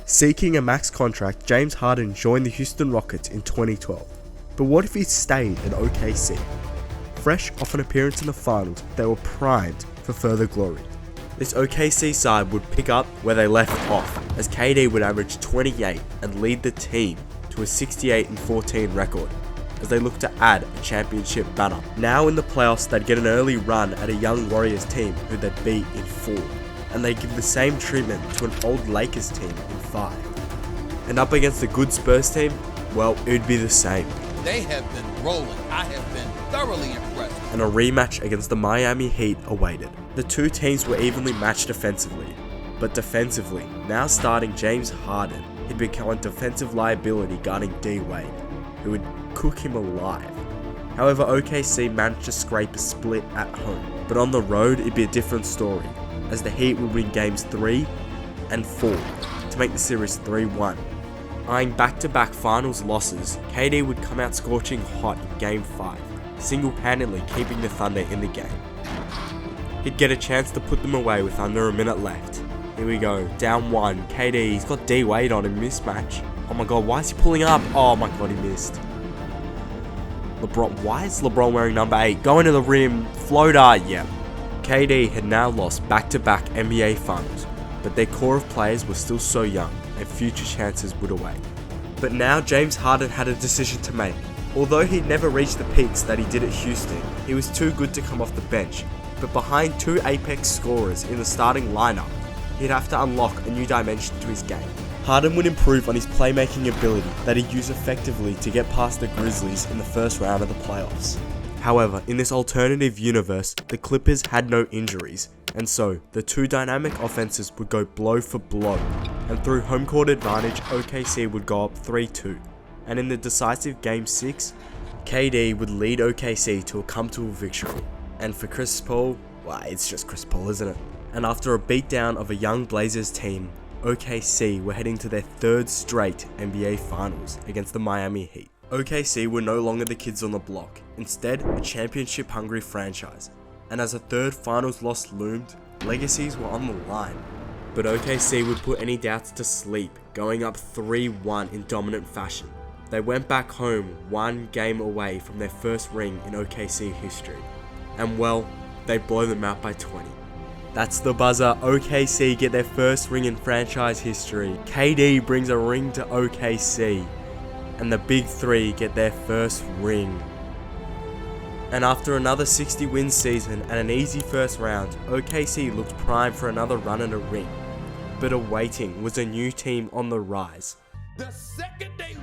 Seeking a max contract, James Harden joined the Houston Rockets in 2012. But what if he stayed at OKC? Fresh off an appearance in the finals, they were primed for further glory. This OKC side would pick up where they left off, as KD would average 28 and lead the team to a 68-14 record, as they look to add a championship banner. Now in the playoffs, they'd get an early run at a young Warriors team who they'd beat in 4, and they'd give the same treatment to an old Lakers team in 5. And up against a good Spurs team, well, it would be the same. They have been rolling. I have been thoroughly impressed. And a rematch against the Miami Heat awaited. The two teams were evenly matched offensively, but defensively, now starting James Harden, he'd become a defensive liability guarding D Wade, who would cook him alive. However, OKC managed to scrape a split at home, but on the road it'd be a different story, as the Heat would win games 3 and 4 to make the series 3-1. Eyeing back-to-back finals losses, KD would come out scorching hot in game 5, single-handedly keeping the Thunder in the game. He'd get a chance to put them away with under a minute left. Here we go, down 1, KD, he's got D Wade on him, mismatch. Oh my god, why is he pulling up? Oh my god, he missed. LeBron, why is LeBron wearing number 8? Going to the rim, floater, yep. KD had now lost back-to-back NBA finals, but their core of players were still so young, and future chances would await. But now James Harden had a decision to make. Although he'd never reached the peaks that he did at Houston, he was too good to come off the bench. But behind 2 apex scorers in the starting lineup, he'd have to unlock a new dimension to his game. Harden would improve on his playmaking ability that he'd use effectively to get past the Grizzlies in the first round of the playoffs. However, in this alternative universe, the Clippers had no injuries, and so the two dynamic offenses would go blow for blow, and through home court advantage, OKC would go up 3-2, and in the decisive Game 6, KD would lead OKC to a comfortable victory. And for Chris Paul, well, it's just Chris Paul, isn't it? And after a beatdown of a young Blazers team, OKC were heading to their 3rd straight NBA Finals against the Miami Heat. OKC were no longer the kids on the block, instead a championship-hungry franchise. And as a 3rd finals loss loomed, legacies were on the line. But OKC would put any doubts to sleep, going up 3-1 in dominant fashion. They went back home 1 game away from their first ring in OKC history. And well, they'd blow them out by 20. That's the buzzer. OKC get their first ring in franchise history. KD brings a ring to OKC. And the Big 3 get their first ring. And after another 60-win season and an easy first round, OKC looked primed for another run at a ring. But awaiting was a new team on the rise. The second they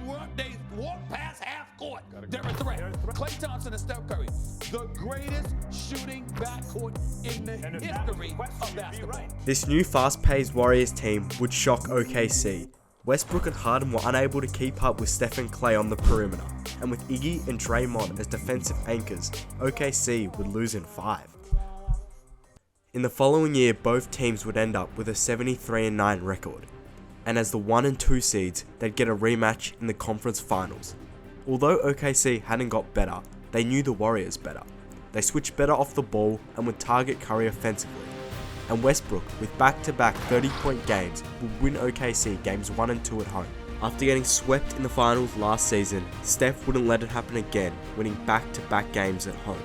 walk past half court, they're a threat. Klay Thompson and Steph Curry, the greatest shooting backcourt in the history of basketball. This new fast-paced Warriors team would shock OKC. Westbrook and Harden were unable to keep up with Steph and Klay on the perimeter, and with Iggy and Draymond as defensive anchors, OKC would lose in 5. In the following year, both teams would end up with a 73-9 record, and as the 1 and 2 seeds, they'd get a rematch in the conference finals. Although OKC hadn't got better, they knew the Warriors better. They switched better off the ball and would target Curry offensively. And Westbrook, with back-to-back 30-point games, would win OKC games 1 and 2 at home. After getting swept in the finals last season, Steph wouldn't let it happen again, winning back-to-back games at home.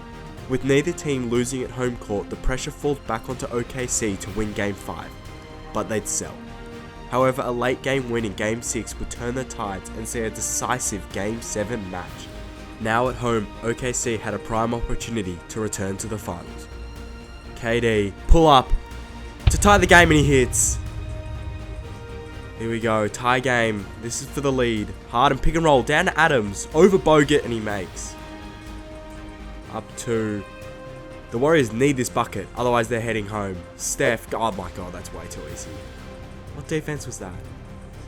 With neither team losing at home court, the pressure falls back onto OKC to win Game 5, but they'd sell. However, a late game win in Game 6 would turn the tides and see a decisive Game 7 match. Now at home, OKC had a prime opportunity to return to the finals. KD, pull up to tie the game, and he hits. Here we go, tie game. This is for the lead. Harden pick and roll down to Adams, over Bogut, and he makes. Up 2. The Warriors need this bucket, otherwise they're heading home. Steph, oh my god, that's way too easy. What defense was that?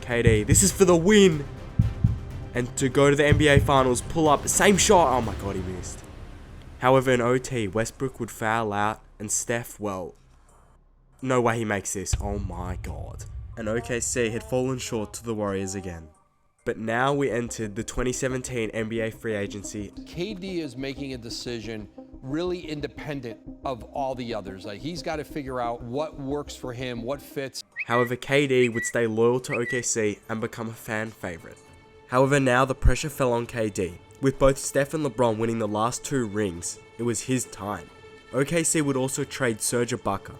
KD, this is for the win. And to go to the NBA Finals, pull up, same shot. Oh my god, he missed. However, in OT, Westbrook would foul out, and Steph, well, no way he makes this. Oh my god. And OKC had fallen short to the Warriors again. But now we entered the 2017 NBA free agency. KD is making a decision really independent of all the others. Like, he's got to figure out what works for him, what fits. However, KD would stay loyal to OKC and become a fan favorite. However, now the pressure fell on KD. With both Steph and LeBron winning the last 2 rings, it was his time. OKC would also trade Serge Ibaka,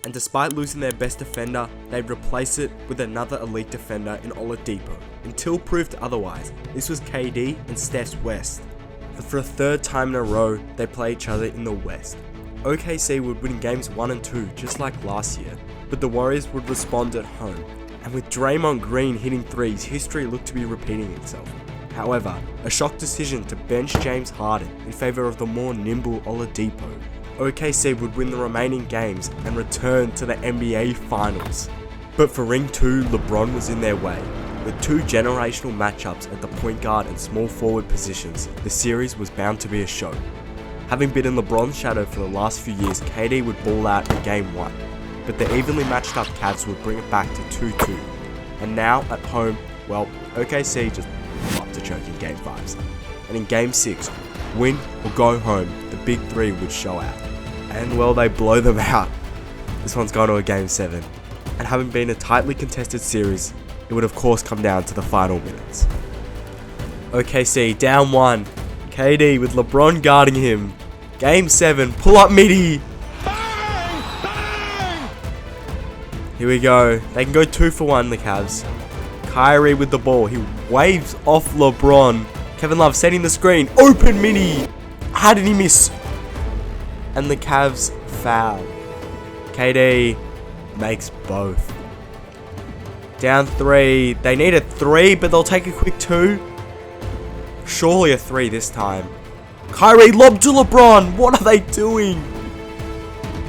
and despite losing their best defender, they'd replace it with another elite defender in Oladipo, until proved otherwise. This was KD and Steph's West, and for a 3rd time in a row, they play each other in the West. OKC would win games 1 and 2 just like last year, but the Warriors would respond at home, and with Draymond Green hitting threes, history looked to be repeating itself. However, a shock decision to bench James Harden in favour of the more nimble Oladipo, OKC would win the remaining games and return to the NBA Finals. But for Ring 2, LeBron was in their way. With 2 generational matchups at the point guard and small forward positions, the series was bound to be a show. Having been in LeBron's shadow for the last few years, KD would ball out in Game 1, but the evenly matched up Cavs would bring it back to 2-2. And now, at home, well, OKC just up to choke in Game 5s. And in Game 6, win or go home, the big 3 would show out. And well, they blow them out. This one's gone to a Game 7. And having been a tightly contested series, it would of course come down to the final minutes. OKC down 1. KD with LeBron guarding him. Game 7, pull up midi. Bang! Bang! Here we go. They can go 2 for 1, the Cavs. Kyrie with the ball. He waves off LeBron. Kevin Love setting the screen. Open midi. How did he miss? And the Cavs foul. KD makes both. Down 3. They need a 3, but they'll take a quick 2. Surely a 3 this time. Kyrie lob to LeBron. What are they doing?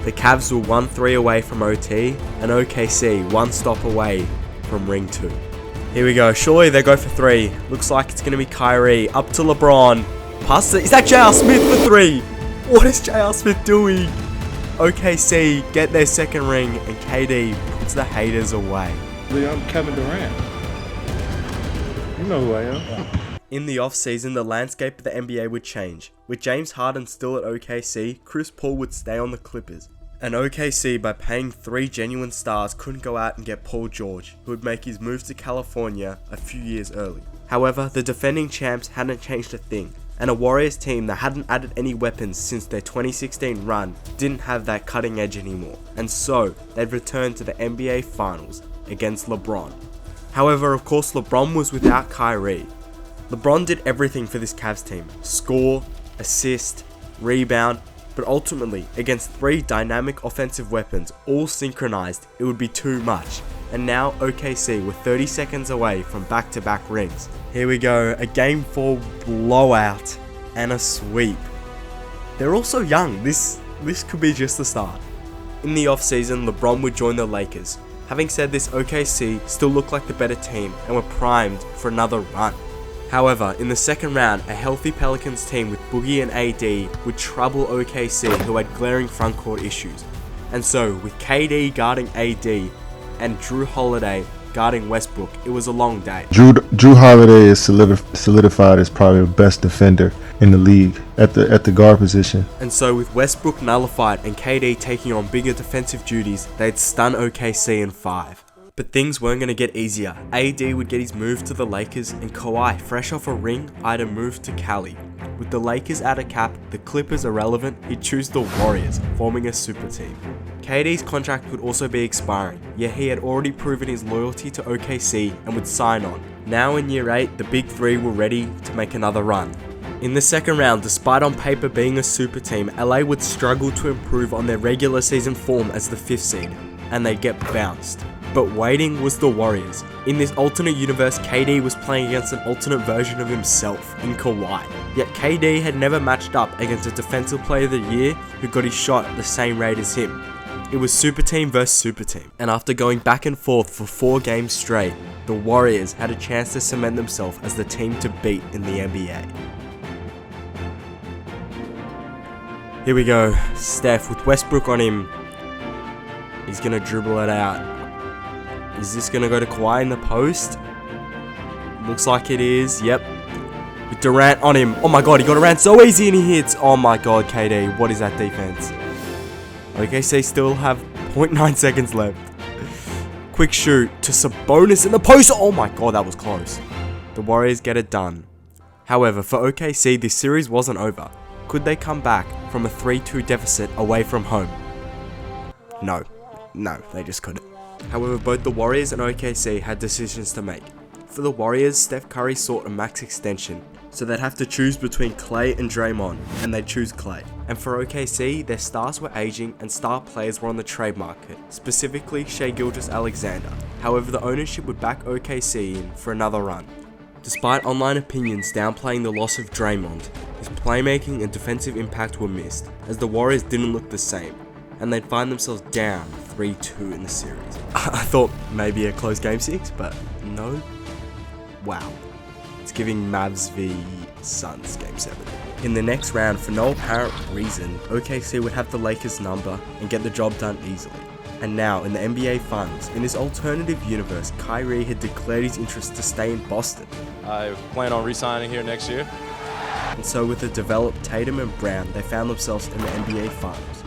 The Cavs were 1-3 away from OT, and OKC 1 stop away from Ring 2. Here we go. Surely they go for 3. Looks like it's going to be Kyrie. Up to LeBron. Pass it. Is that J.R. Smith for 3? What is J.R. Smith doing? OKC get their 2nd ring, and KD puts the haters away. I'm Kevin Durant. You know who I am. In the off-season, the landscape of the NBA would change. With James Harden still at OKC, Chris Paul would stay on the Clippers. And OKC, by paying 3 genuine stars, couldn't go out and get Paul George, who would make his move to California a few years early. However, the defending champs hadn't changed a thing, and a Warriors team that hadn't added any weapons since their 2016 run didn't have that cutting edge anymore, and so they'd returned to the NBA Finals against LeBron. However, of course, LeBron was without Kyrie. LeBron did everything for this Cavs team: score, assist, rebound, but ultimately, against 3 dynamic offensive weapons, all synchronized, it would be too much. And now OKC were 30 seconds away from back-to-back rings. Here we go, a Game 4 blowout and a sweep. They're also young, this could be just the start. In the off-season, LeBron would join the Lakers. Having said this, OKC still looked like the better team and were primed for another run. However, in the 2nd round, a healthy Pelicans team with Boogie and AD would trouble OKC, who had glaring frontcourt issues. And so, with KD guarding AD and Drew Holiday guarding Westbrook, it was a long day. Drew Holiday is solidified as probably the best defender in the league at the guard position. And so with Westbrook nullified and KD taking on bigger defensive duties, they'd stun OKC in 5. But things weren't going to get easier. AD would get his move to the Lakers, and Kawhi, fresh off a ring, eyed a move to Cali. With the Lakers out of cap, the Clippers irrelevant, he'd choose the Warriors, forming a super team. KD's contract would also be expiring, yet he had already proven his loyalty to OKC and would sign on. Now in year 8, the big 3 were ready to make another run. In the 2nd round, despite on paper being a super team, LA would struggle to improve on their regular season form as the 5th seed, and they'd get bounced. But waiting was the Warriors. In this alternate universe, KD was playing against an alternate version of himself in Kawhi. Yet KD had never matched up against a Defensive Player of the Year who got his shot at the same rate as him. It was super team versus super team. And after going back and forth for 4 games straight, the Warriors had a chance to cement themselves as the team to beat in the NBA. Here we go. Steph with Westbrook on him. He's going to dribble it out. Is this going to go to Kawhi in the post? Looks like it is, yep. with Durant on him. Oh my god, he got Durant so easy and he hits. Oh my god, KD, what is that defense? OKC still have 0.9 seconds left. Quick shoot to Sabonis in the post. Oh my god, that was close. The Warriors get it done. However, for OKC, this series wasn't over. Could they come back from a 3-2 deficit away from home? No, they just couldn't. However, both the Warriors and OKC had decisions to make. For the Warriors, Steph Curry sought a max extension, so they'd have to choose between Klay and Draymond, and they'd choose Klay. And for OKC, their stars were aging and star players were on the trade market, specifically Shai Gilgeous-Alexander. However, the ownership would back OKC in for another run. Despite online opinions downplaying the loss of Draymond, his playmaking and defensive impact were missed, as the Warriors didn't look the same, and they'd find themselves down 3-2 in the series. I thought maybe a close game 6, but no. Wow. It's giving Mavs v Suns game 7. In the next round, for no apparent reason, OKC would have the Lakers' number and get the job done easily. And now, in the NBA Finals, in this alternative universe, Kyrie had declared his interest to stay in Boston. I plan on re-signing here next year. And so with the developed Tatum and Brown, they found themselves in the NBA Finals.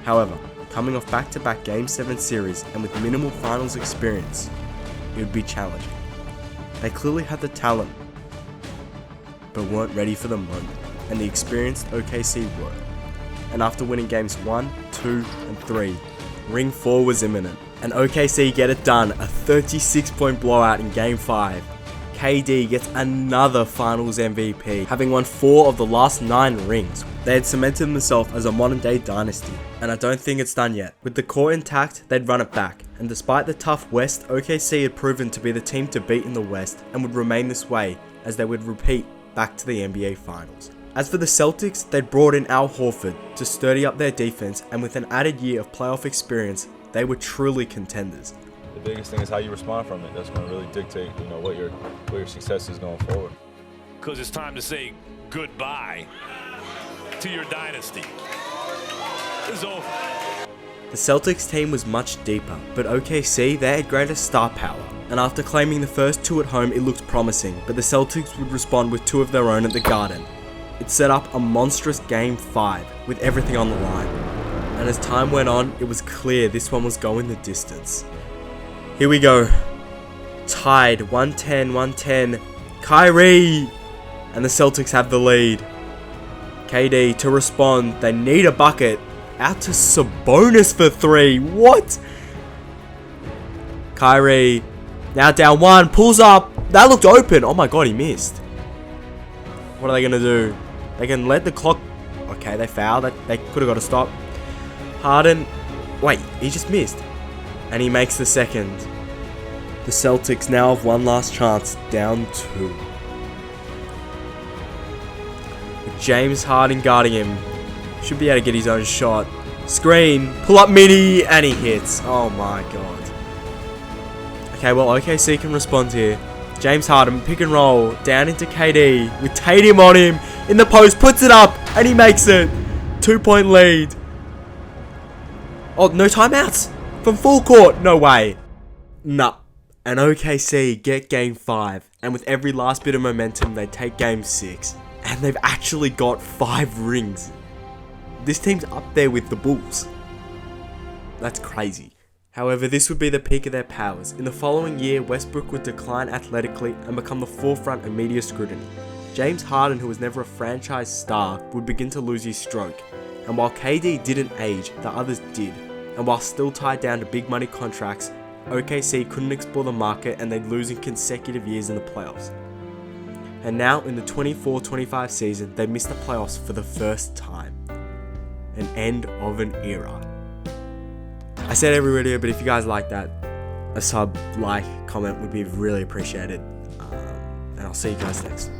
However, coming off back-to-back Game 7 series and with minimal Finals experience, it would be challenging. They clearly had the talent, but weren't ready for the moment, and the experienced OKC were. And after winning games 1, 2, and 3, Ring 4 was imminent, and OKC get it done, a 36-point blowout in Game 5. KD gets another Finals MVP, having won 4 of the last 9 rings. They had cemented themselves as a modern-day dynasty, and I don't think it's done yet. With the core intact, they'd run it back, and despite the tough West, OKC had proven to be the team to beat in the West, and would remain this way, as they would repeat back to the NBA Finals. As for the Celtics, they'd brought in Al Horford to sturdy up their defense, and with an added year of playoff experience, they were truly contenders. The biggest thing is how you respond from it. That's going to really dictate, what your success is going forward. Because it's time to say goodbye to your dynasty. It's over. The Celtics team was much deeper, but OKC, they had greater star power. And after claiming the first 2 at home, it looked promising, but the Celtics would respond with 2 of their own at the Garden. It set up a monstrous Game 5, with everything on the line. And as time went on, it was clear this one was going the distance. Here we go. Tied, 110-110. Kyrie! And the Celtics have the lead. KD to respond, they need a bucket. Out to Sabonis for 3, what? Kyrie, now down 1, pulls up. That looked open, oh my god, he missed. What are they going to do? They can let the clock... Okay, they fouled. They could have got a stop. Harden... Wait, he just missed. And he makes the second. The Celtics now have one last chance, down 2. With James Harden guarding him. Should be able to get his own shot. Screen, pull up midi, and he hits. Oh my god. Okay, well, OKC can respond here. James Harden, pick and roll, down into KD, with Tatum on him, in the post, puts it up, and he makes it. 2-point lead. Oh, no timeouts. From full court, no way. Nah. And OKC get Game 5, and with every last bit of momentum, they take Game 6. And they've actually got 5 rings. This team's up there with the Bulls. That's crazy. However, this would be the peak of their powers. In the following year, Westbrook would decline athletically and become the forefront of media scrutiny. James Harden, who was never a franchise star, would begin to lose his stroke. And while KD didn't age, the others did. And while still tied down to big money contracts, OKC couldn't explore the market and they'd lose in consecutive years in the playoffs. And now, in the 24-25 season, they missed the playoffs for the first time. An end of an era. I said every video, but if you guys like that, a sub, like, comment would be really appreciated. And I'll see you guys next.